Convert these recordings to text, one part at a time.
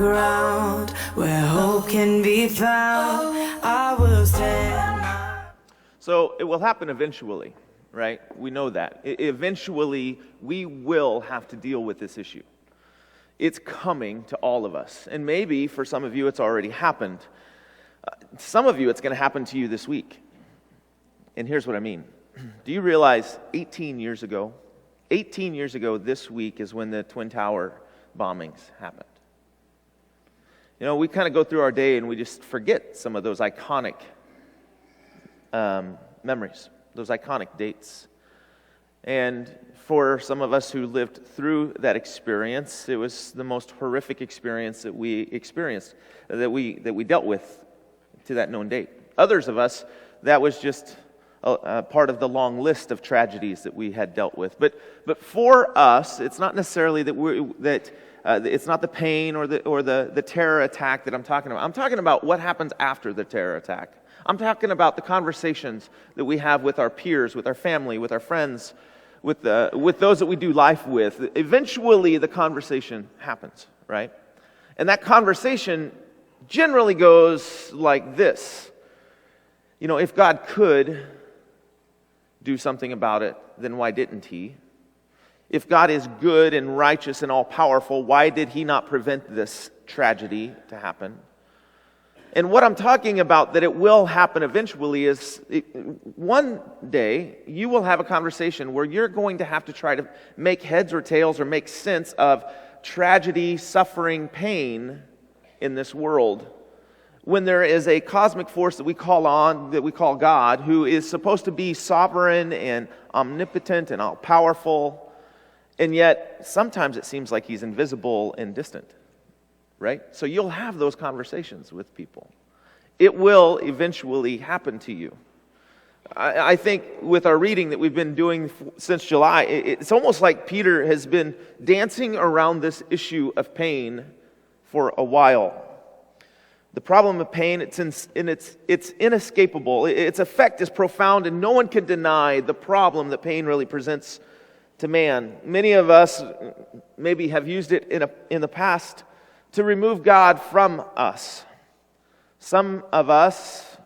ground where hope can be found. I will stand. So it will happen eventually, right? We know that. Eventually, we will have to deal with this issue. It's coming to all of us. And maybe for some of you, it's already happened. Some of you, it's going to happen to you this week. And here's what I mean. Do you realize 18 years ago this week is when the Twin Tower bombings happened? You know, we kind of go through our day and we just forget some of those iconic memories, those iconic dates. And for some of us who lived through that experience, it was the most horrific experience that we experienced, that we dealt with to that known date. Others of us, that was just a part of the long list of tragedies that we had dealt with. But for us, it's not necessarily that it's not the pain or the terror attack that I'm talking about. I'm talking about what happens after the terror attack. I'm talking about the conversations that we have with our peers, with our family, with our friends, with those that we do life with. Eventually, the conversation happens, right? And that conversation generally goes like this. You know, if God could do something about it, then why didn't He? If God is good and righteous and all-powerful, why did He not prevent this tragedy to happen? And what I'm talking about, that it will happen eventually, is one day you will have a conversation where you're going to have to try to make heads or tails or make sense of tragedy, suffering, pain in this world, when there is a cosmic force that we call God, who is supposed to be sovereign and omnipotent and all-powerful, and yet sometimes it seems like He's invisible and distant. Right? So you'll have those conversations with people. It will eventually happen to you. I think with our reading that we've been doing since July, it's almost like Peter has been dancing around this issue of pain for a while. The problem of pain, it's inescapable. Its effect is profound, and no one can deny the problem that pain really presents to man. Many of us maybe have used it in the past to remove God from us. Some of us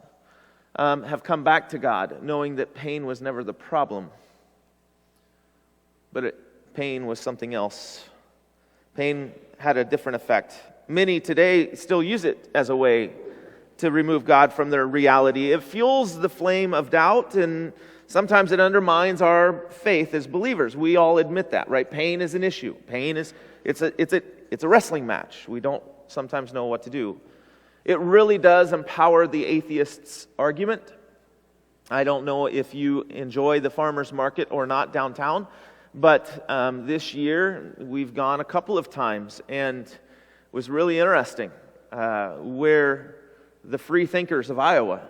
have come back to God knowing that pain was never the problem, but pain was something else. Pain had a different effect. Many today still use it as a way to remove God from their reality. It fuels the flame of doubt, and sometimes it undermines our faith as believers. We all admit that, right? Pain is an issue. Pain is it's a wrestling match. We don't sometimes know what to do. It really does empower the atheist's argument. I don't know if you enjoy the farmer's market or not downtown, but this year we've gone a couple of times, and it was really interesting where the free thinkers of Iowa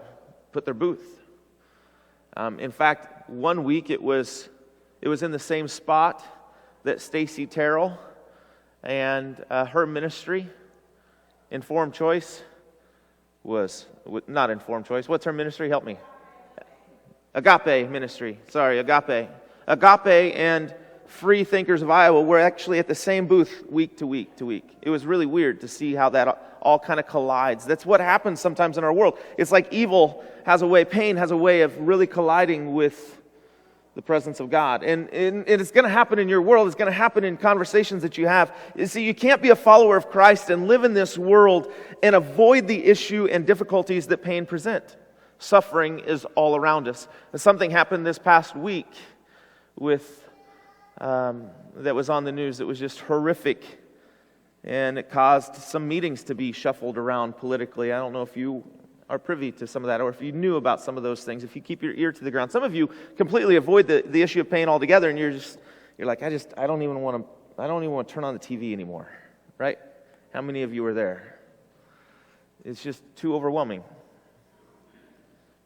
put their booth. In fact, one week it was in the same spot that Stacy Terrell and her ministry, Informed Choice, was not Informed Choice. What's her ministry? Help me. Agape ministry. Sorry, Agape. Agape and Free Thinkers of Iowa were actually at the same booth week to week to week. It was really weird to see how that all kind of collides. That's what happens sometimes in our world. It's like evil has a way, pain has a way of really colliding with the presence of God. And it's going to happen in your world. It's going to happen in conversations that you have. You see, you can't be a follower of Christ and live in this world and avoid the issue and difficulties that pain present. Suffering is all around us. And something happened this past week with that was on the news that was just horrific, and it caused some meetings to be shuffled around politically. I don't know if you are privy to some of that, or if you knew about some of those things, if you keep your ear to the ground. Some of you completely avoid the issue of pain altogether, and you're like, I don't even want to turn on the TV anymore, right? How many of you are there? It's just too overwhelming.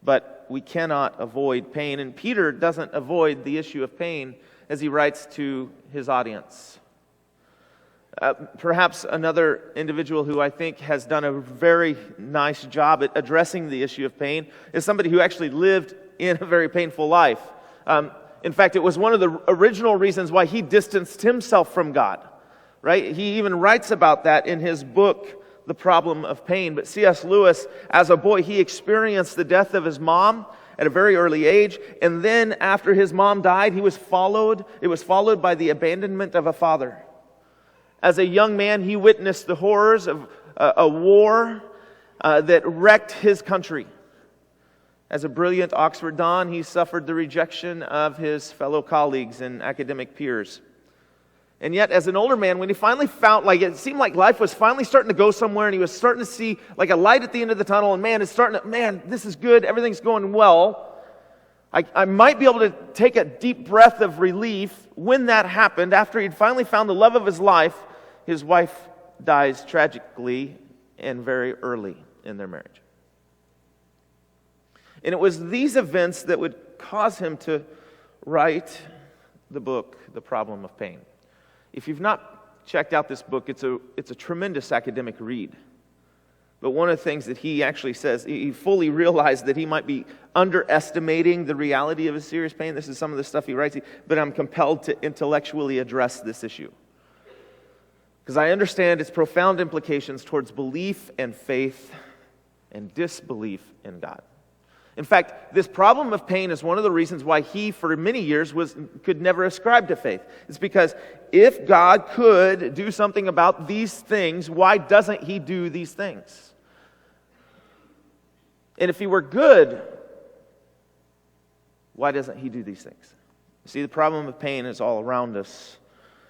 But we cannot avoid pain, and Peter doesn't avoid the issue of pain as he writes to his audience. Perhaps another individual who I think has done a very nice job at addressing the issue of pain is somebody who actually lived in a very painful life. In fact, it was one of the original reasons why he distanced himself from God, right? He even writes about that in his book, The Problem of Pain. But C.S. Lewis, as a boy, he experienced the death of his mom at a very early age, and then after his mom died, it was followed by the abandonment of a father. As a young man, he witnessed the horrors of a war that wrecked his country. As a brilliant Oxford Don, he suffered the rejection of his fellow colleagues and academic peers. And yet, as an older man, when he finally found, it seemed like life was finally starting to go somewhere, and he was starting to see like a light at the end of the tunnel, and man, this is good, everything's going well. I might be able to take a deep breath of relief. When that happened, after he'd finally found the love of his life, his wife dies tragically and very early in their marriage. And it was these events that would cause him to write the book, The Problem of Pain. If you've not checked out this book, it's a tremendous academic read. But one of the things that he actually says, he fully realized that he might be underestimating the reality of his serious pain. This is some of the stuff he writes, but I'm compelled to intellectually address this issue, because I understand its profound implications towards belief and faith and disbelief in God. In fact, this problem of pain is one of the reasons why he, for many years, could never ascribe to faith. It's because if God could do something about these things, why doesn't he do these things? And if he were good, why doesn't he do these things? See, the problem of pain is all around us.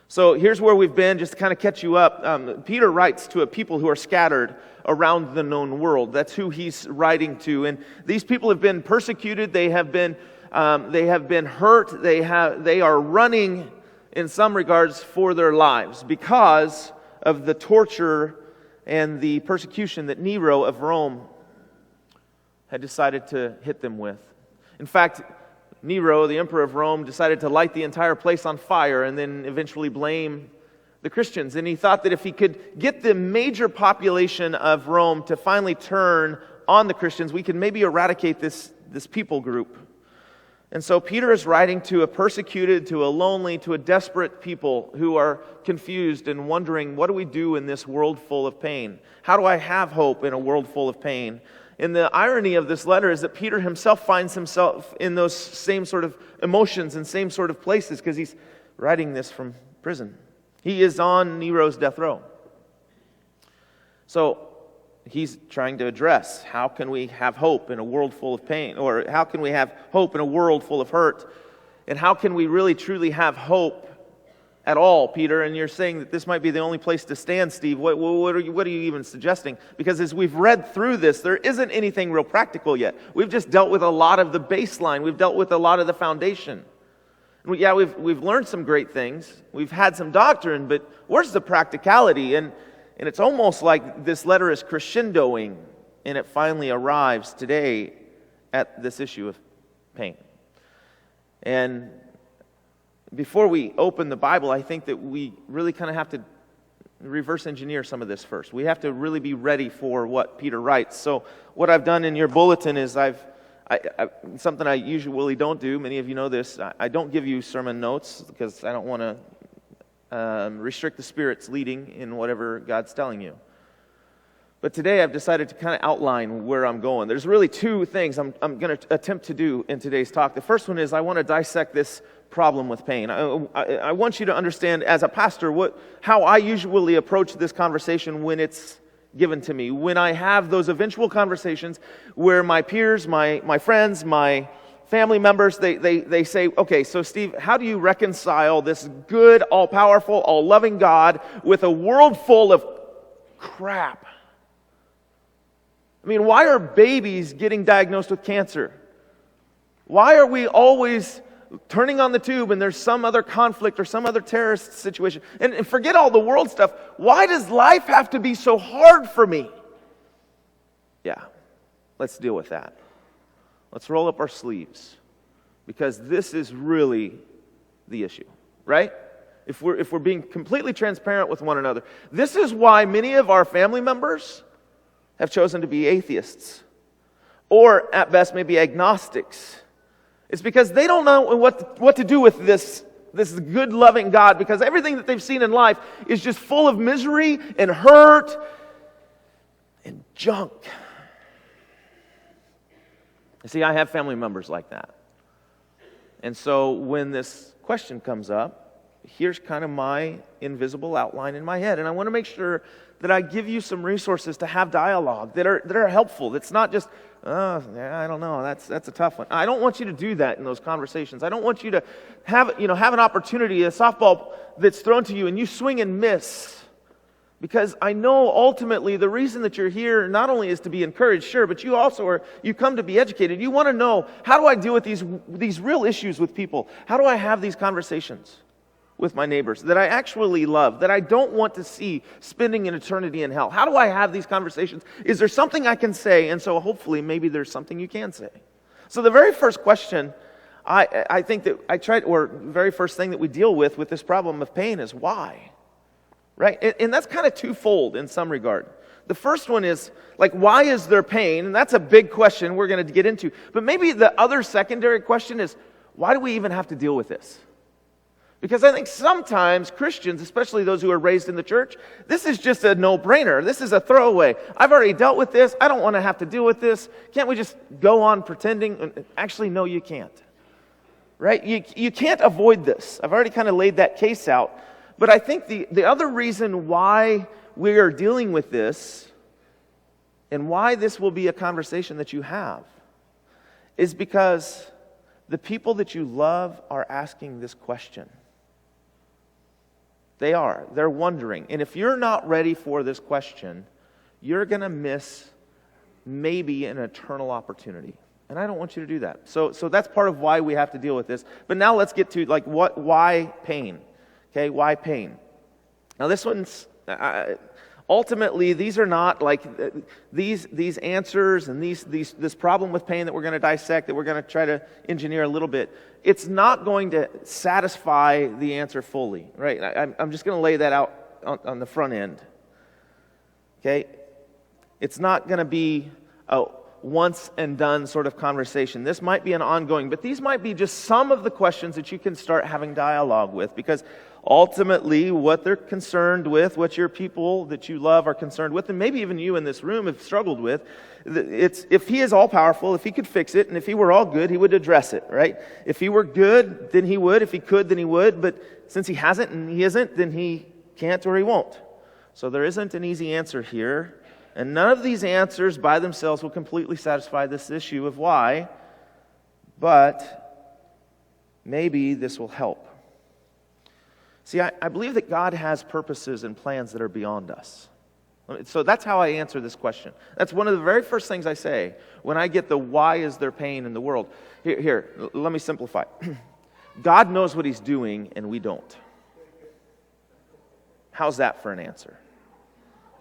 So here's where we've been, just to kind of catch you up. Peter writes to a people who are scattered around the known world. That's who he's writing to. And these people have been persecuted. They have been hurt. They are running, in some regards, for their lives because of the torture and the persecution that Nero of Rome had decided to hit them with. In fact, Nero, the emperor of Rome, decided to light the entire place on fire and then eventually blame the Christians. And he thought that if he could get the major population of Rome to finally turn on the Christians, we could maybe eradicate this people group. And so Peter is writing to a persecuted, to a lonely, to a desperate people who are confused and wondering, what do we do in this world full of pain? How do I have hope in a world full of pain? And the irony of this letter is that Peter himself finds himself in those same sort of emotions and same sort of places, because he's writing this from prison. He is on Nero's death row. So he's trying to address, how can we have hope in a world full of pain? Or how can we have hope in a world full of hurt? And how can we really truly have hope at all, Peter? And you're saying that this might be the only place to stand, Steve. What are you even suggesting? Because as we've read through this, there isn't anything real practical yet. We've just dealt with a lot of the baseline. We've dealt with a lot of the foundation. We've learned some great things. We've had some doctrine, but where's the practicality? And it's almost like this letter is crescendoing, and it finally arrives today at this issue of pain. And before we open the Bible, I think that we really kind of have to reverse engineer some of this first. We have to really be ready for what Peter writes. So what I've done in your bulletin is something I usually don't do. Many of you know this. I don't give you sermon notes because I don't want to restrict the Spirit's leading in whatever God's telling you. But today I've decided to kind of outline where I'm going. There's really two things I'm going to attempt to do in today's talk. The first one is I want to dissect this problem with pain. I want you to understand, as a pastor, how I usually approach this conversation when it's given to me. When I have those eventual conversations where my peers, my friends, my family members, they say, okay, so Steve, how do you reconcile this good, all-powerful, all-loving God with a world full of crap? I mean, why are babies getting diagnosed with cancer? Why are we always turning on the tube and there's some other conflict or some other terrorist situation? And forget all the world stuff. Why does life have to be so hard for me? Yeah, let's deal with that. Let's roll up our sleeves, because this is really the issue, right? If we're being completely transparent with one another, this is why many of our family members have chosen to be atheists, or at best maybe agnostics. It's because they don't know what to do with this this good, loving God, because everything that they've seen in life is just full of misery and hurt and junk. You see, I have family members like that. And so when this question comes up, here's kind of my invisible outline in my head. And I want to make sure that I give you some resources to have dialogue that are helpful. That's not just, oh, yeah, I don't know, that's a tough one. I don't want you to do that in those conversations. I don't want you to have an opportunity, a softball that's thrown to you and you swing and miss. Because I know ultimately the reason that you're here not only is to be encouraged, sure, but you come to be educated. You want to know, how do I deal with these real issues with people? How do I have these conversations with my neighbors that I actually love, that I don't want to see spending an eternity in hell? How do I have these conversations? Is there something I can say? And so hopefully maybe there's something you can say. So the very first question I think that very first thing that we deal with this problem of pain is why? Right? And that's kind of twofold in some regard. The first one is, like, why is there pain? And that's a big question we're going to get into. But maybe the other secondary question is, why do we even have to deal with this? Because I think sometimes Christians, especially those who are raised in the church, this is just a no-brainer. This is a throwaway. I've already dealt with this. I don't want to have to deal with this. Can't we just go on pretending? Actually, no, you can't. Right? You can't avoid this. I've already kind of laid that case out. But I think the other reason why we are dealing with this and why this will be a conversation that you have is because the people that you love are asking this question. They're wondering. And if you're not ready for this question, you're going to miss maybe an eternal opportunity. And I don't want you to do that. So that's part of why we have to deal with this. But now let's get to why pain? Okay, why pain? Now this one's, ultimately, these are not like these answers and this problem with pain that we're going to dissect, that we're going to try to engineer a little bit. It's not going to satisfy the answer fully, right? I'm just going to lay that out on the front end. Okay? It's not going to be a once and done sort of conversation. This might be an ongoing, but these might be just some of the questions that you can start having dialogue with, because ultimately what they're concerned with, what your people that you love are concerned with, and maybe even you in this room have struggled with, it's if he is all powerful, if he could fix it, and if he were all good, he would address it, right? If he were good, then he would. If he could, then he would. But since he hasn't and he isn't, then he can't or he won't. So there isn't an easy answer here. And none of these answers by themselves will completely satisfy this issue of why, but maybe this will help. See, I believe that God has purposes and plans that are beyond us. So that's how I answer this question. That's one of the very first things I say when I get the why is there pain in the world. Here, let me simplify. God knows what he's doing and we don't. How's that for an answer?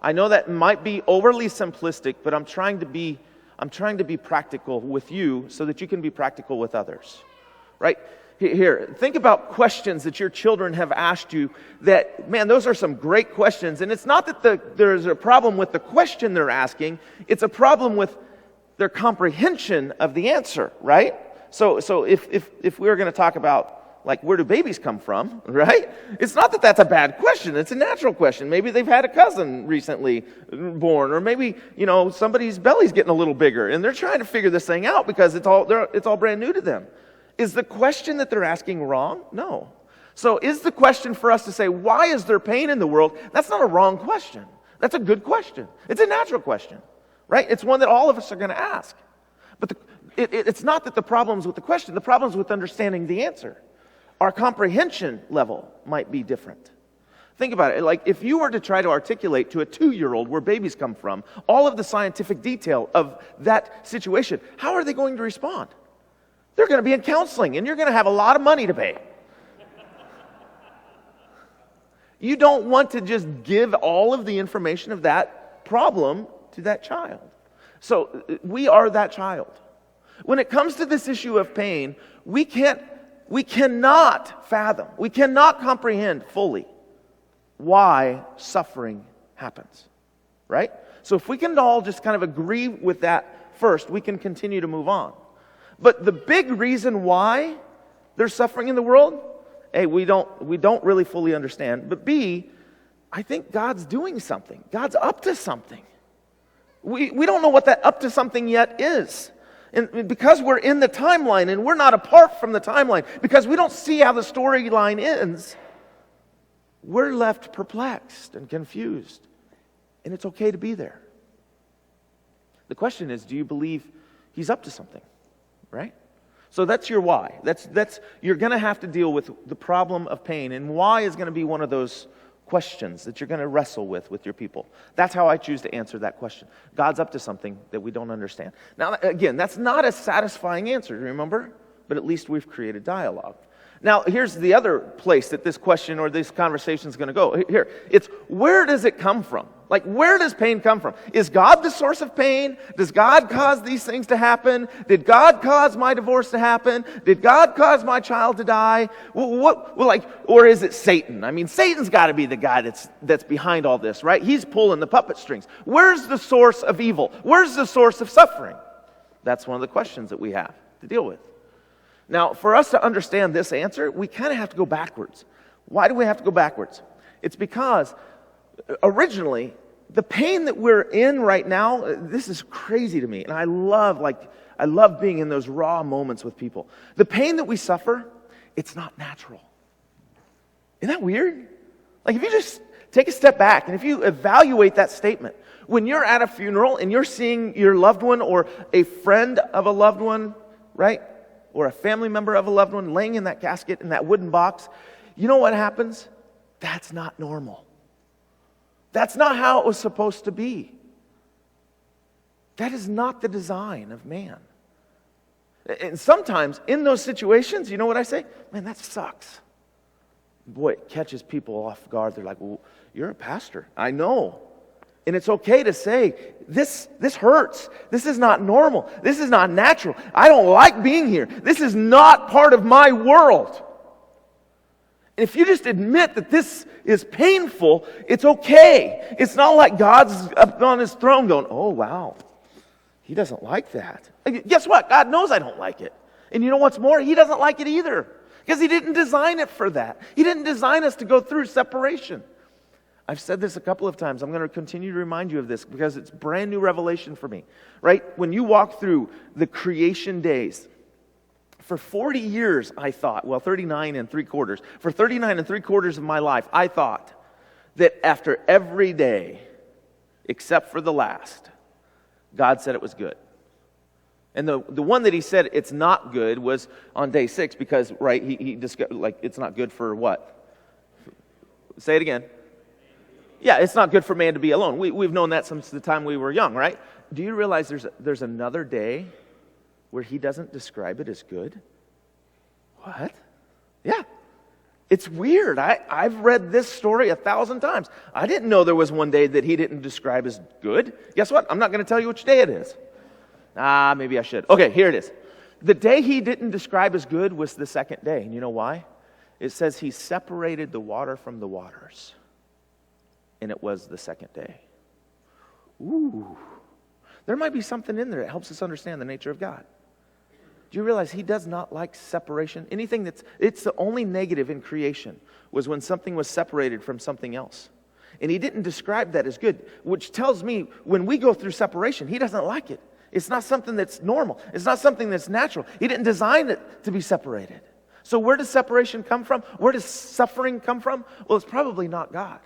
I know that might be overly simplistic, but I'm trying to be practical with you so that you can be practical with others. Right? Here, think about questions that your children have asked you that, man, those are some great questions. And it's not that there's a problem with the question they're asking. It's a problem with their comprehension of the answer, right? So if we were going to talk about, like, where do babies come from, right? It's not that that's a bad question. It's a natural question. Maybe they've had a cousin recently born, or maybe, somebody's belly's getting a little bigger, and they're trying to figure this thing out because it's all brand new to them. Is the question that they're asking wrong? No. So is the question for us to say, why is there pain in the world? That's not a wrong question. That's a good question. It's a natural question, right? It's one that all of us are going to ask. But it's not that the problem's with the question. The problem's with understanding the answer. Our comprehension level might be different. Think about it. Like, if you were to try to articulate to a 2-year-old where babies come from, all of the scientific detail of that situation, how are they going to respond? They're going to be in counseling, and you're going to have a lot of money to pay. You don't want to just give all of the information of that problem to that child. So we are that child. When it comes to this issue of pain, we cannot fathom, we cannot comprehend fully why suffering happens, right? So if we can all just kind of agree with that first, we can continue to move on. But the big reason why there's suffering in the world A, we don't really fully understand. But B, I think God's doing something. God's up to something. We don't know what that up to something yet is. And because we're in the timeline and we're not apart from the timeline, because we don't see how the storyline ends, we're left perplexed and confused. And it's okay to be there. The question is, do you believe he's up to something? Right? So that's your why. That's you're going to have to deal with the problem of pain, and why is going to be one of those questions that you're going to wrestle with your people. That's how I choose to answer that question. God's up to something that we don't understand. Now, again, that's not a satisfying answer, remember? But at least we've created dialogue. Now, here's the other place that this question or this conversation is going to go. Here, it's where does it come from? Like, where does pain come from? Is God the source of pain? Does God cause these things to happen? Did God cause my divorce to happen? Did God cause my child to die? Or is it Satan? I mean, Satan's got to be the guy that's behind all this, right? He's pulling the puppet strings. Where's the source of evil? Where's the source of suffering? That's one of the questions that we have to deal with. Now, for us to understand this answer, we kind of have to go backwards. Why do we have to go backwards? It's because originally, the pain that we're in right now, this is crazy to me. And I love being in those raw moments with people. The pain that we suffer, it's not natural. Isn't that weird? Like, if you just take a step back and if you evaluate that statement, when you're at a funeral and you're seeing your loved one or a friend of a loved one, right? Or a family member of a loved one laying in that casket, in that wooden box, you know what happens? That's not normal. That's not how it was supposed to be. That is not the design of man. And sometimes in those situations, you know what I say? Man, that sucks. Boy, it catches people off guard. They're like, well, you're a pastor. I know. And it's okay to say, this hurts. This is not normal. This is not natural. I don't like being here. This is not part of my world. And if you just admit that this is painful, it's okay. It's not like God's up on his throne going, oh, wow, he doesn't like that. Guess what? God knows I don't like it. And you know what's more? He doesn't like it either. Because he didn't design it for that. He didn't design us to go through separation. I've said this a couple of times. I'm going to continue to remind you of this because it's brand new revelation for me. Right? When you walk through the creation days, for 40 years I thought, 39 3/4. For 39 3/4 of my life, I thought that after every day, except for the last, God said it was good. And the one that he said it's not good was on day 6 because, right, he discovered, like, it's not good for what? Say it again. Yeah, it's not good for man to be alone. We've known that since the time we were young, right? Do you realize there's another day where he doesn't describe it as good? What? Yeah. It's weird. I've read this story 1,000 times. I didn't know there was one day that he didn't describe as good. Guess what? I'm not going to tell you which day it is. Maybe I should. Okay, here it is. The day he didn't describe as good was the second day. And you know why? It says he separated the water from the waters. And it was the second day. Ooh. There might be something in there that helps us understand the nature of God. Do you realize he does not like separation? It's the only negative in creation was when something was separated from something else. And he didn't describe that as good, which tells me when we go through separation, he doesn't like it. It's not something that's normal. It's not something that's natural. He didn't design it to be separated. So where does separation come from? Where does suffering come from? Well, it's probably not God.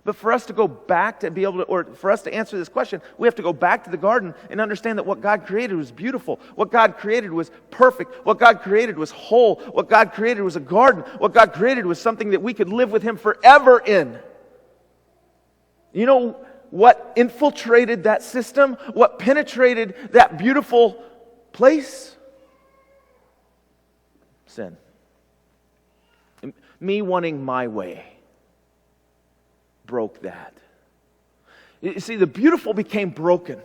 But for us to go back to be able to, or for us to answer this question, we have to go back to the garden and understand that what God created was beautiful. What God created was perfect. What God created was whole. What God created was a garden. What God created was something that we could live with him forever in. You know what infiltrated that system? What penetrated that beautiful place? Sin. Me wanting my way broke that. You see, the beautiful became broken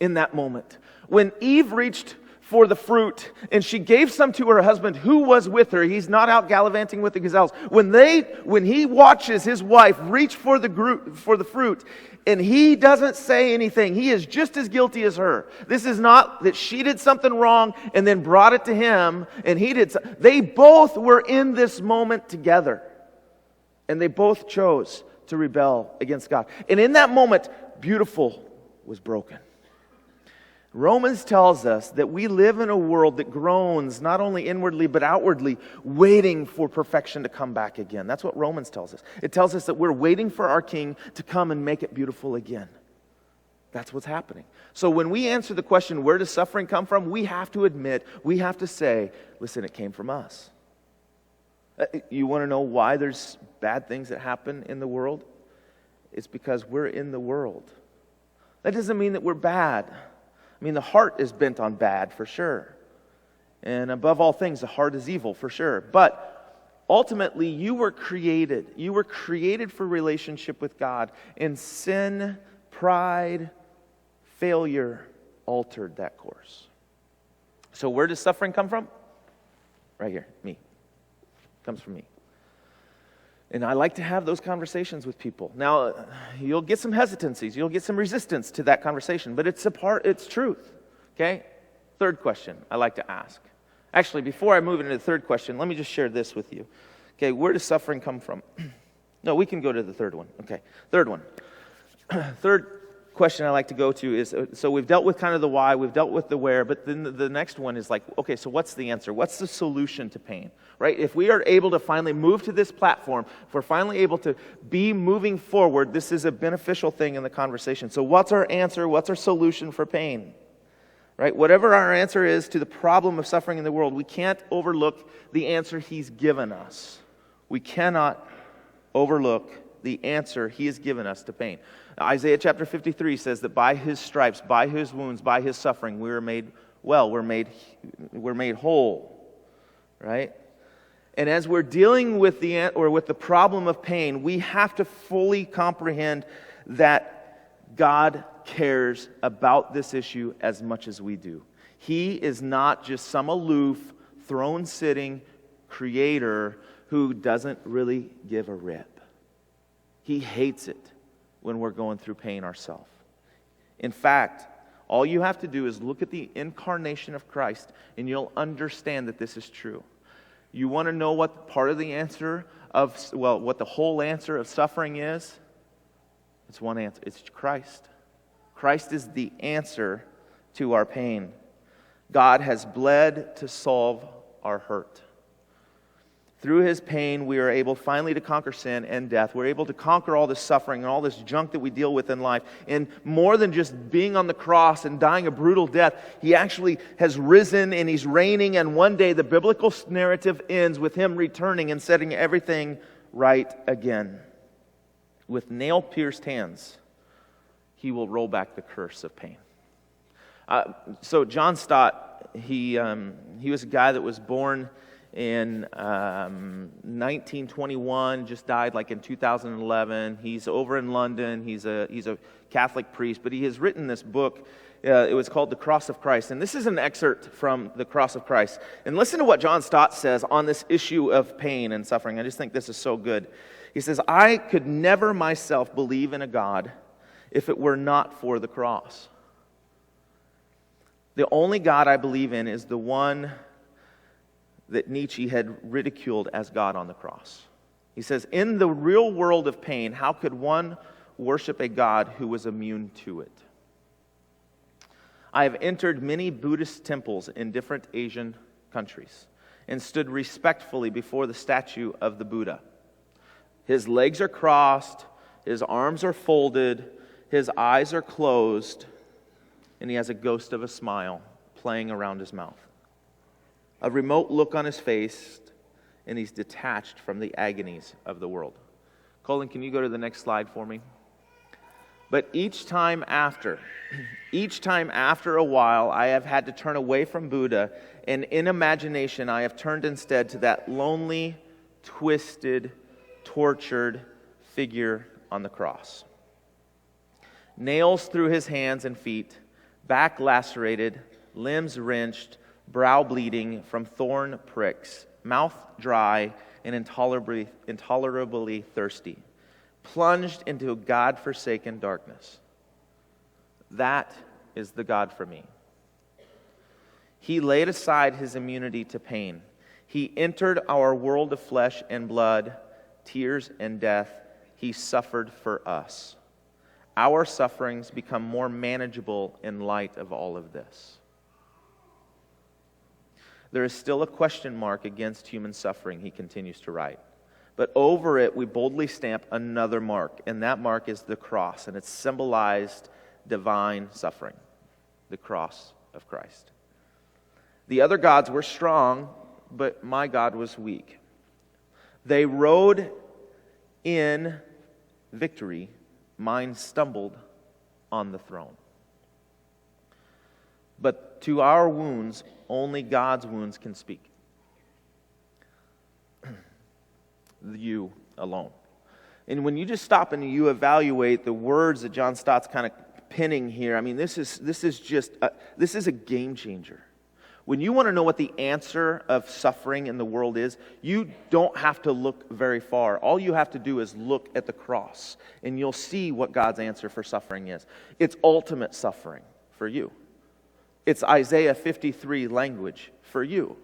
in that moment. When Eve reached for the fruit, and she gave some to her husband who was with her. He's not out gallivanting with the gazelles. When he watches his wife reach for the fruit, and he doesn't say anything, he is just as guilty as her. This is not that she did something wrong and then brought it to him, and he did. They both were in this moment together, and they both chose to rebel against God. And in that moment, beautiful was broken. Romans tells us that we live in a world that groans not only inwardly but outwardly, waiting for perfection to come back again. That's what Romans tells us. It tells us that we're waiting for our King to come and make it beautiful again. That's what's happening. So when we answer the question, where does suffering come from? We have to admit, we have to say, listen, it came from us. You want to know why there's bad things that happen in the world? It's because we're in the world. That doesn't mean that we're bad. I mean, the heart is bent on bad, for sure. And above all things, the heart is evil, for sure. But ultimately, you were created. You were created for relationship with God. And sin, pride, failure altered that course. So where does suffering come from? Right here, me. It comes from me. And I like to have those conversations with people. Now, you'll get some hesitancies. You'll get some resistance to that conversation. But it's truth. Okay? Third question I like to ask. Actually, before I move into the third question, let me just share this with you. Okay, where does suffering come from? No, we can go to the third one. Okay, third one. Third question I like to go to is, so we've dealt with kind of the why, we've dealt with the where, but then the next one is like, okay, so what's the answer? What's the solution to pain, right? If we are able to finally move to this platform, if we're finally able to be moving forward, this is a beneficial thing in the conversation. So what's our answer? What's our solution for pain? Right? Whatever our answer is to the problem of suffering in the world, we can't overlook the answer He's given us. We cannot overlook the answer He has given us to pain. Isaiah chapter 53 says that by His stripes, by His wounds, by His suffering, we were made well, we're made whole, right? And as we're dealing with the problem of pain, we have to fully comprehend that God cares about this issue as much as we do. He is not just some aloof, throne-sitting creator who doesn't really give a rip. He hates it when we're going through pain ourselves. In fact, all you have to do is look at the incarnation of Christ, and you'll understand that this is true. You want to know what part of the answer what the whole answer of suffering is? It's one answer. It's Christ. Christ is the answer to our pain. God has bled to solve our hurt. Through His pain, we are able finally to conquer sin and death. We're able to conquer all this suffering and all this junk that we deal with in life. And more than just being on the cross and dying a brutal death, He actually has risen and He's reigning. And one day the biblical narrative ends with Him returning and setting everything right again. With nail-pierced hands, He will roll back the curse of pain. So John Stott, he was a guy that was born in 1921, just died like in 2011. He's over in London. He's a Catholic priest, but he has written this book. It was called The Cross of Christ, and this is an excerpt from The Cross of Christ. And listen to what John Stott says on this issue of pain and suffering. I just think this is so good. He says, "I could never myself believe in a God if it were not for the cross. The only God I believe in is the one that Nietzsche had ridiculed as God on the cross." He says, "In the real world of pain, how could one worship a God who was immune to it? I have entered many Buddhist temples in different Asian countries and stood respectfully before the statue of the Buddha. His legs are crossed, his arms are folded, his eyes are closed, and he has a ghost of a smile playing around his mouth. A remote look on his face, and he's detached from the agonies of the world." Colin, can you go to the next slide for me? "But each time after a while, I have had to turn away from Buddha, and in imagination I have turned instead to that lonely, twisted, tortured figure on the cross. Nails through his hands and feet, back lacerated, limbs wrenched, brow bleeding from thorn pricks, mouth dry and intolerably thirsty, plunged into a God-forsaken darkness. That is the God for me. He laid aside his immunity to pain. He entered our world of flesh and blood, tears and death. He suffered for us. Our sufferings become more manageable in light of all of this. There is still a question mark against human suffering, he continues to write. But over it, we boldly stamp another mark, and that mark is the cross, and it's symbolized divine suffering, the cross of Christ. The other gods were strong, but my God was weak. They rode in victory, mine stumbled on the throne. But to our wounds, only God's wounds can speak. You alone. And when you just stop and you evaluate the words that John Stott's kind of pinning here, I mean, this is a game changer. When you want to know what the answer of suffering in the world is, you don't have to look very far. All you have to do is look at the cross, and you'll see what God's answer for suffering is. It's ultimate suffering for you. It's Isaiah 53 language for you.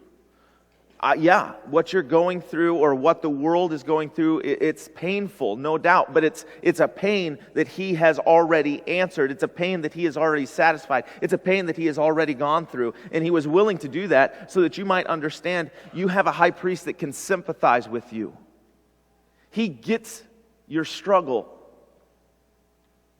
What you're going through or what the world is going through, it's painful, no doubt, but it's a pain that he has already answered. It's a pain that he has already satisfied. It's a pain that he has already gone through, and he was willing to do that so that you might understand you have a high priest that can sympathize with you. He gets your struggle.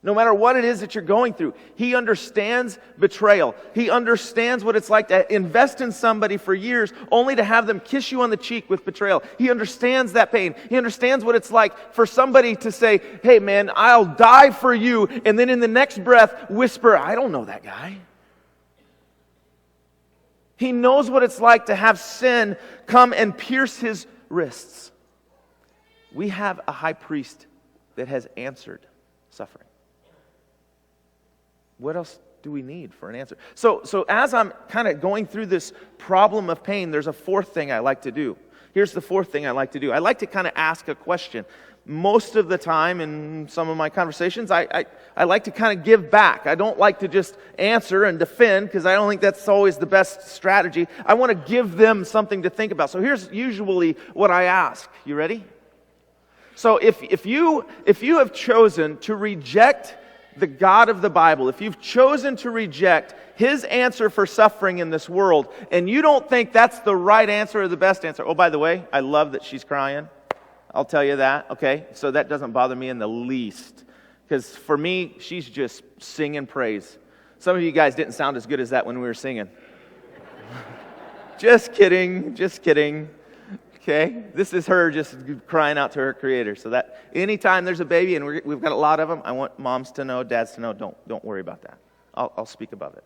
No matter what it is that you're going through, he understands betrayal. He understands what it's like to invest in somebody for years only to have them kiss you on the cheek with betrayal. He understands that pain. He understands what it's like for somebody to say, hey man, I'll die for you, and then in the next breath whisper, I don't know that guy. He knows what it's like to have sin come and pierce his wrists. We have a high priest that has answered suffering. What else do we need for an answer? So as I'm kind of going through this problem of pain, there's a fourth thing I like to do. Here's the fourth thing I like to do. I like to kind of ask a question. Most of the time in some of my conversations, I like to kind of give back. I don't like to just answer and defend because I don't think that's always the best strategy. I want to give them something to think about. So here's usually what I ask. You ready? So if you have chosen to reject the God of the Bible, if you've chosen to reject his answer for suffering in this world, and you don't think that's the right answer or the best answer, oh, by the way, I love that she's crying. I'll tell you that, okay? So that doesn't bother me in the least. Because for me, she's just singing praise. Some of you guys didn't sound as good as that when we were singing. Just kidding, just kidding. Okay, this is her just crying out to her Creator. So that anytime there's a baby, and we've got a lot of them, I want moms to know, dads to know, don't worry about that. I'll speak above it.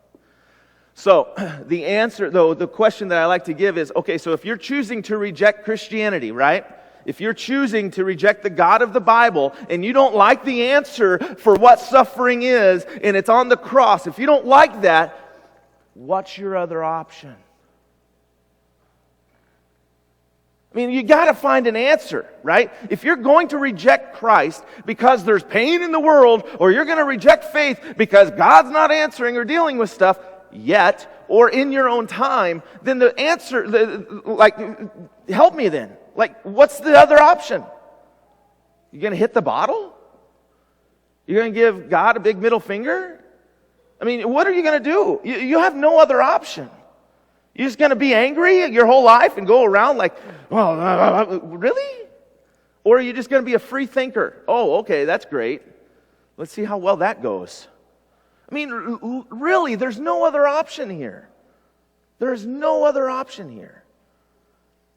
So the answer, though, the question that I like to give is, okay, so if you're choosing to reject Christianity, right? If you're choosing to reject the God of the Bible, and you don't like the answer for what suffering is, and it's on the cross, if you don't like that, what's your other option? I mean, you got to find an answer, right? If you're going to reject Christ because there's pain in the world, or you're going to reject faith because God's not answering or dealing with stuff yet, or in your own time, then the answer, help me then. Like, what's the other option? You going to hit the bottle? You're going to give God a big middle finger? I mean, what are you going to do? You have no other option. You're just going to be angry your whole life and go around like, well, really? Or are you just going to be a free thinker? Oh, okay, that's great. Let's see how well that goes. I mean, really, there's no other option here. There's no other option here.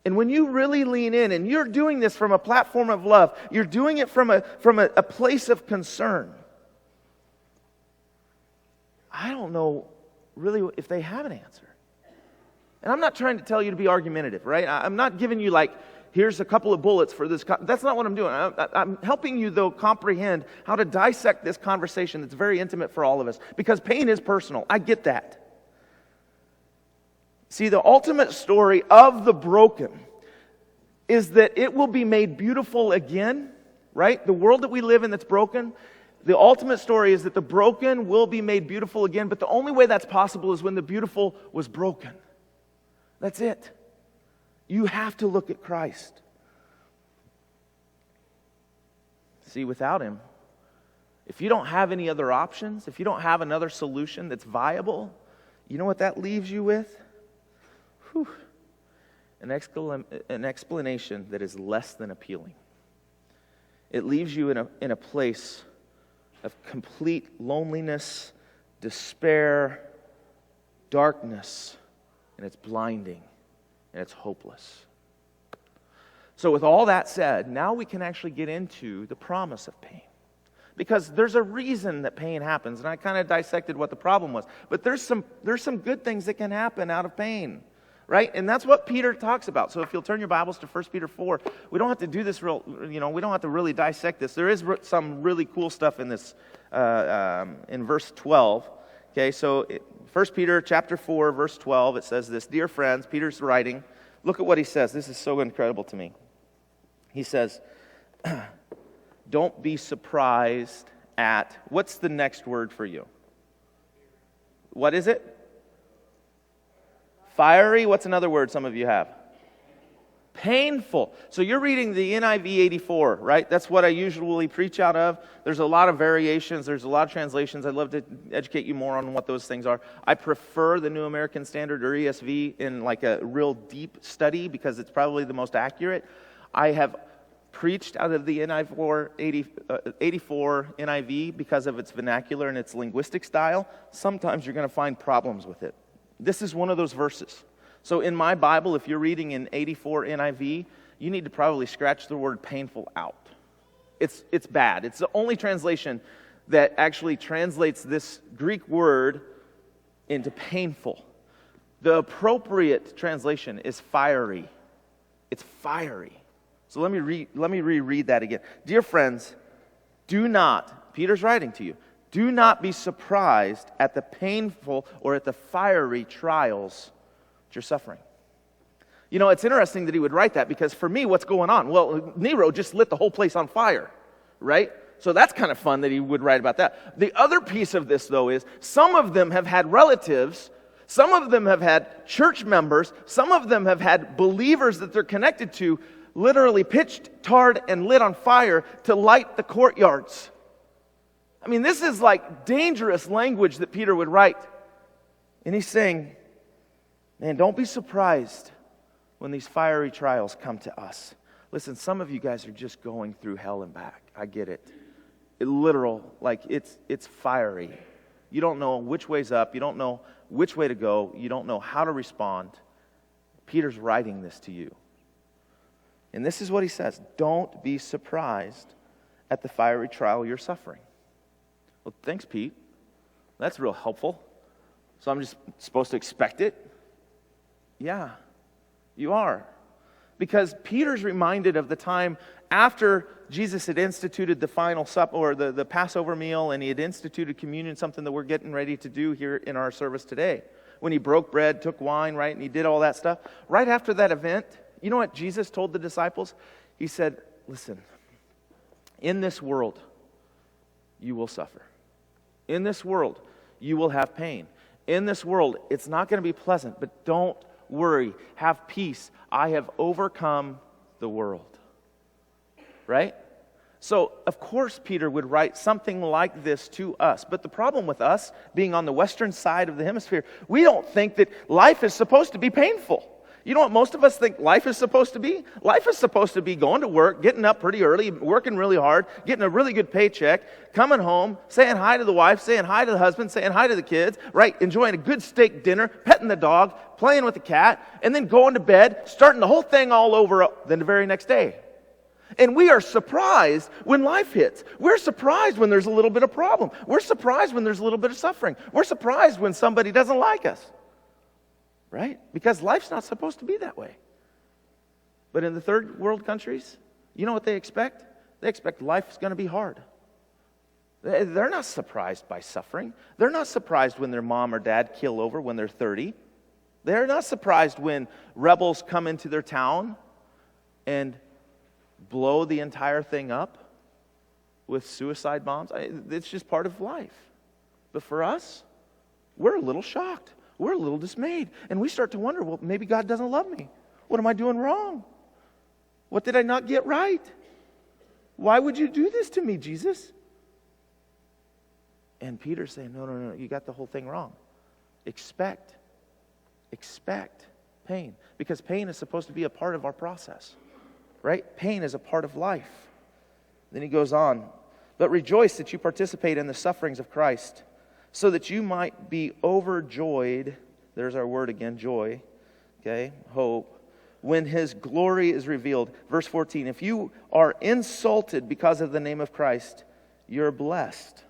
And when you really lean in, and you're doing this from a platform of love, you're doing it from a place of concern. I don't know really if they have an answer. And I'm not trying to tell you to be argumentative, right? I'm not giving you like, here's a couple of bullets for this. That's not what I'm doing. I'm helping you, though, comprehend how to dissect this conversation that's very intimate for all of us. Because pain is personal. I get that. See, the ultimate story of the broken is that it will be made beautiful again, right? The world that we live in that's broken, the ultimate story is that the broken will be made beautiful again, but the only way that's possible is when the beautiful was broken. That's it. You have to look at Christ. See, without Him, if you don't have any other options, if you don't have another solution that's viable, you know what that leaves you with? Whew. An explanation that is less than appealing. It leaves you in a place of complete loneliness, despair, darkness, and it's blinding, and it's hopeless. So with all that said, now we can actually get into the promise of pain. Because there's a reason that pain happens, and I kind of dissected what the problem was. But there's some good things that can happen out of pain, right? And that's what Peter talks about. So if you'll turn your Bibles to 1 Peter 4, we don't have to do this we don't have to really dissect this. There is some really cool stuff in this, in verse 12. Okay, so 1 Peter chapter 4, verse 12, it says this, "Dear friends," Peter's writing, look at what he says. This is so incredible to me. He says, don't be surprised at, what's the next word for you? What is it? Fiery. What's another word some of you have? Painful. So you're reading the NIV 84, right? That's what I usually preach out of. There's a lot of variations. There's a lot of translations. I'd love to educate you more on what those things are. I prefer the New American Standard or ESV in like a real deep study because it's probably the most accurate. I have preached out of the 84 NIV because of its vernacular and its linguistic style. Sometimes you're going to find problems with it. This is one of those verses. So in my Bible, if you're reading in 84 NIV, you need to probably scratch the word painful out. It's bad. It's the only translation that actually translates this Greek word into painful. The appropriate translation is fiery. It's fiery. So let me reread that again. Dear friends, do not, Peter's writing to you, do not be surprised at the painful or at the fiery trials that you're suffering. You know, it's interesting that he would write that because for me, what's going on? Well, Nero just lit the whole place on fire, right? So that's kind of fun that he would write about that. The other piece of this, though, is some of them have had relatives, some of them have had church members, some of them have had believers that they're connected to literally pitched, tarred, and lit on fire to light the courtyards. I mean, this is like dangerous language that Peter would write. And he's saying, man, don't be surprised when these fiery trials come to us. Listen, some of you guys are just going through hell and back. I get it. It's fiery. You don't know which way's up. You don't know which way to go. You don't know how to respond. Peter's writing this to you. And this is what he says. Don't be surprised at the fiery trial you're suffering. Well, thanks, Pete. That's real helpful. So I'm just supposed to expect it? Yeah, you are. Because Peter's reminded of the time after Jesus had instituted the final supper, or the Passover meal, and he had instituted communion, something that we're getting ready to do here in our service today. When he broke bread, took wine, right, and he did all that stuff. Right after that event, you know what Jesus told the disciples? He said, listen, in this world, you will suffer. In this world, you will have pain. In this world, it's not going to be pleasant, but don't worry. Have peace. I have overcome the world. Right? So, of course, Peter would write something like this to us. But the problem with us, being on the western side of the hemisphere, we don't think that life is supposed to be painful. You know what most of us think life is supposed to be? Life is supposed to be going to work, getting up pretty early, working really hard, getting a really good paycheck, coming home, saying hi to the wife, saying hi to the husband, saying hi to the kids, right? Enjoying a good steak dinner, petting the dog, playing with the cat, and then going to bed, starting the whole thing all over the very next day. And we are surprised when life hits. We're surprised when there's a little bit of problem. We're surprised when there's a little bit of suffering. We're surprised when somebody doesn't like us. Right? Because life's not supposed to be that way. But in the third world countries, you know what they expect? They expect life's going to be hard. They're not surprised by suffering. They're not surprised when their mom or dad keel over when they're 30. They're not surprised when rebels come into their town and blow the entire thing up with suicide bombs. It's just part of life. But for us, we're a little shocked. We're a little dismayed. And we start to wonder, well, maybe God doesn't love me. What am I doing wrong? What did I not get right? Why would you do this to me, Jesus? And Peter's saying, no, you got the whole thing wrong. Expect pain. Because pain is supposed to be a part of our process. Right? Pain is a part of life. Then he goes on, but rejoice that you participate in the sufferings of Christ, so that you might be overjoyed, there's our word again, joy, okay, hope, when his glory is revealed. Verse 14, if you are insulted because of the name of Christ, you're blessed.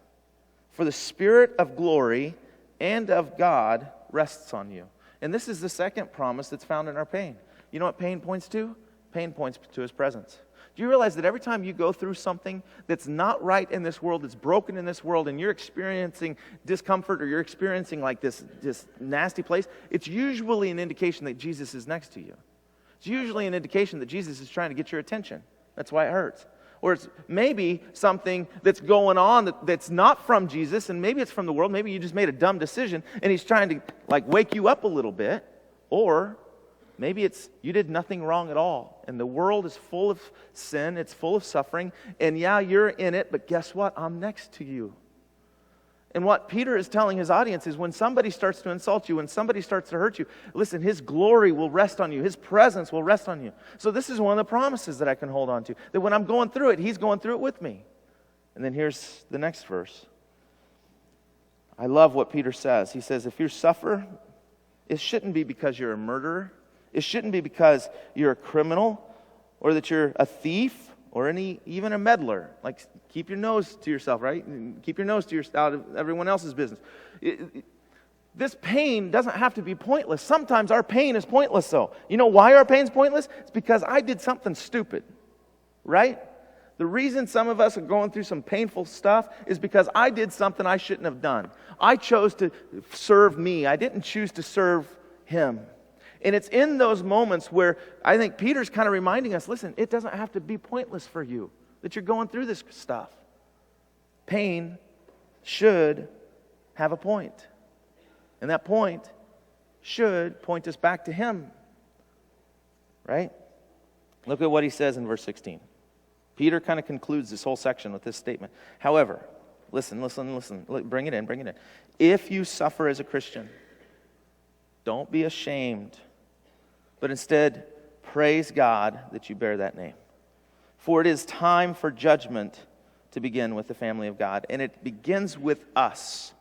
For the Spirit of glory and of God rests on you. And this is the second promise that's found in our pain. You know what pain points to? Pain points to his presence. Do you realize that every time you go through something that's not right in this world, that's broken in this world, and you're experiencing discomfort or you're experiencing like this nasty place, it's usually an indication that Jesus is next to you. It's usually an indication that Jesus is trying to get your attention. That's why it hurts. Or it's maybe something that's going on that's not from Jesus, and maybe it's from the world. Maybe you just made a dumb decision, and he's trying to like wake you up a little bit. Or maybe it's you did nothing wrong at all, and the world is full of sin, it's full of suffering, and yeah, you're in it, but guess what? I'm next to you. And what Peter is telling his audience is when somebody starts to insult you, when somebody starts to hurt you, listen, his glory will rest on you. His presence will rest on you. So this is one of the promises that I can hold on to, that when I'm going through it, he's going through it with me. And then here's the next verse. I love what Peter says. He says, if you suffer, it shouldn't be because you're a murderer. It shouldn't be because you're a criminal or that you're a thief or even a meddler. Like, keep your nose to yourself, right? Keep your nose to out of everyone else's business. This pain doesn't have to be pointless. Sometimes our pain is pointless, though. You know why our pain's pointless? It's because I did something stupid, right? The reason some of us are going through some painful stuff is because I did something I shouldn't have done. I chose to serve me. I didn't choose to serve him. And it's in those moments where I think Peter's kind of reminding us, listen, it doesn't have to be pointless for you that you're going through this stuff. Pain should have a point. And that point should point us back to him. Right? Look at what he says in verse 16. Peter kind of concludes this whole section with this statement. However, listen. Bring it in. If you suffer as a Christian, don't be ashamed, but instead praise God that you bear that name. For it is time for judgment to begin with the family of God, and it begins with us.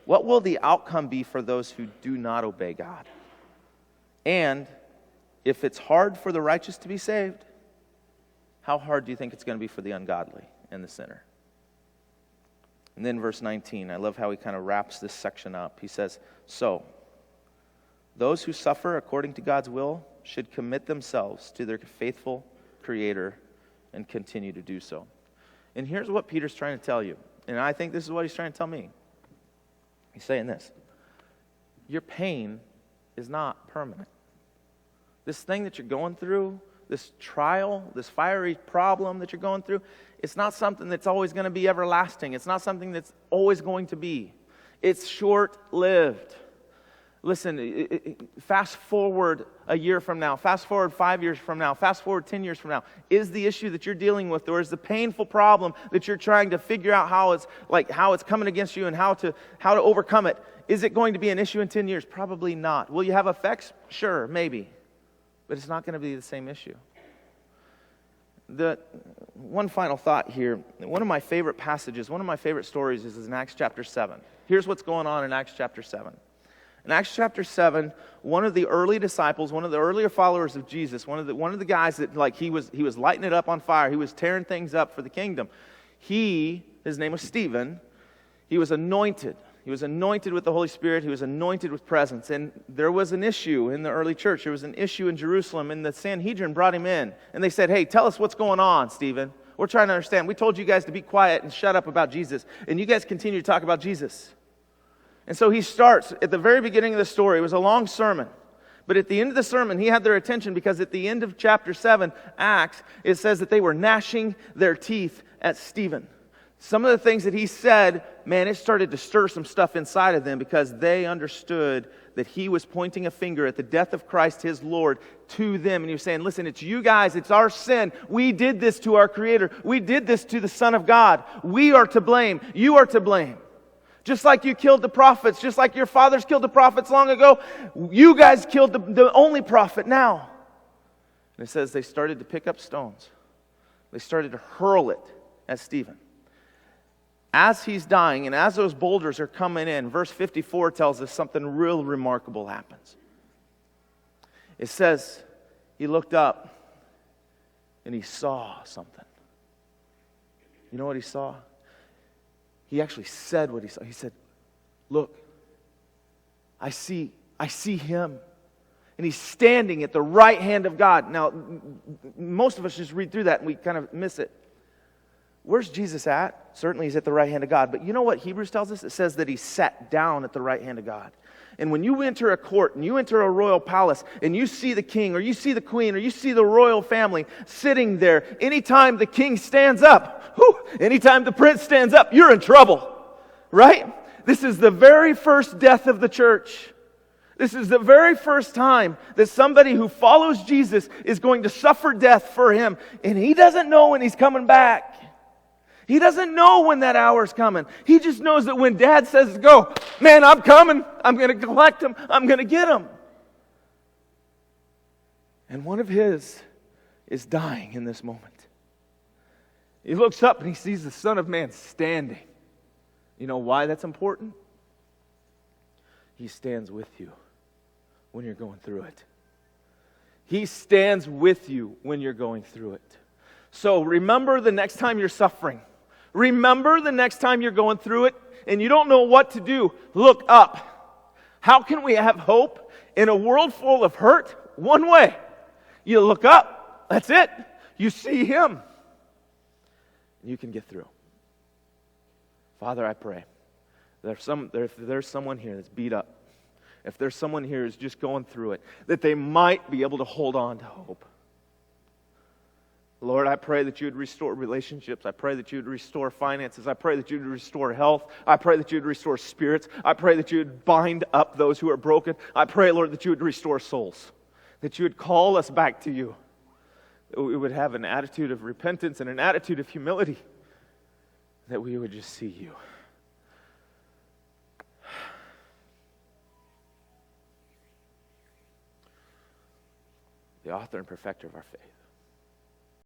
What will the outcome be for those who do not obey God? And if it's hard for the righteous to be saved, how hard do you think it's going to be for the ungodly and the sinner? And then verse 19, I love how he kind of wraps this section up. He says, so, those who suffer according to God's will should commit themselves to their faithful Creator and continue to do so. And here's what Peter's trying to tell you. And I think this is what he's trying to tell me. He's saying this. Your pain is not permanent. This thing that you're going through, this trial, this fiery problem that you're going through, it's not something that's always going to be everlasting. It's not something that's always going to be. It's short-lived. Listen, fast forward a year from now, fast forward 5 years from now, fast forward 10 years from now. Is the issue that you're dealing with, or is the painful problem that you're trying to figure out how it's coming against you and how to overcome it, is it going to be an issue in 10 years? Probably not. Will you have effects? Sure, maybe. But it's not going to be the same issue. The one final thought here. One of my favorite passages, one of my favorite stories is in Acts chapter 7. Here's what's going on in Acts chapter 7. In Acts chapter 7, one of the early disciples, one of the earlier followers of Jesus, one of the guys that he was lighting it up on fire, he was tearing things up for the kingdom. His name was Stephen. He was anointed. He was anointed with the Holy Spirit. He was anointed with presence. And there was an issue in the early church. There was an issue in Jerusalem, and the Sanhedrin brought him in. And they said, hey, tell us what's going on, Stephen. We're trying to understand. We told you guys to be quiet and shut up about Jesus, and you guys continue to talk about Jesus. And so he starts at the very beginning of the story. It was a long sermon. But at the end of the sermon, he had their attention because at the end of chapter 7, Acts, it says that they were gnashing their teeth at Stephen. Some of the things that he said, man, it started to stir some stuff inside of them because they understood that he was pointing a finger at the death of Christ, his Lord, to them. And he was saying, listen, it's you guys, it's our sin. We did this to our Creator. We did this to the Son of God. We are to blame. You are to blame. Just like you killed the prophets, just like your fathers killed the prophets long ago, you guys killed the only prophet now. And it says they started to pick up stones. They started to hurl it at Stephen. As he's dying and as those boulders are coming in, verse 54 tells us something real remarkable happens. It says he looked up and he saw something. You know what he saw? He actually said what he saw. He said, look, I see him. And he's standing at the right hand of God. Now, most of us just read through that and we kind of miss it. Where's Jesus at? Certainly he's at the right hand of God. But you know what Hebrews tells us? It says that he sat down at the right hand of God. And when you enter a court and you enter a royal palace and you see the king or you see the queen or you see the royal family sitting there, anytime the king stands up, anytime the prince stands up, you're in trouble, right? This is the very first death of the church. This is the very first time that somebody who follows Jesus is going to suffer death for him. And he doesn't know when he's coming back. He doesn't know when that hour's coming. He just knows that when Dad says to go, man, I'm coming. I'm going to collect him. I'm going to get him. And one of his is dying in this moment. He looks up and he sees the Son of Man standing. You know why that's important? He stands with you when you're going through it. He stands with you when you're going through it. So remember the next time you're suffering. Remember the next time you're going through it and you don't know what to do. Look up. How can we have hope in a world full of hurt? One way. You look up. That's it. You see Him. You can get through. Father, I pray that if there's someone here that's beat up, if there's someone here who's just going through it, that they might be able to hold on to hope. Lord, I pray that you would restore relationships. I pray that you would restore finances. I pray that you would restore health. I pray that you would restore spirits. I pray that you would bind up those who are broken. I pray, Lord, that you would restore souls, that you would call us back to you, that we would have an attitude of repentance and an attitude of humility, that we would just see you. The author and perfecter of our faith.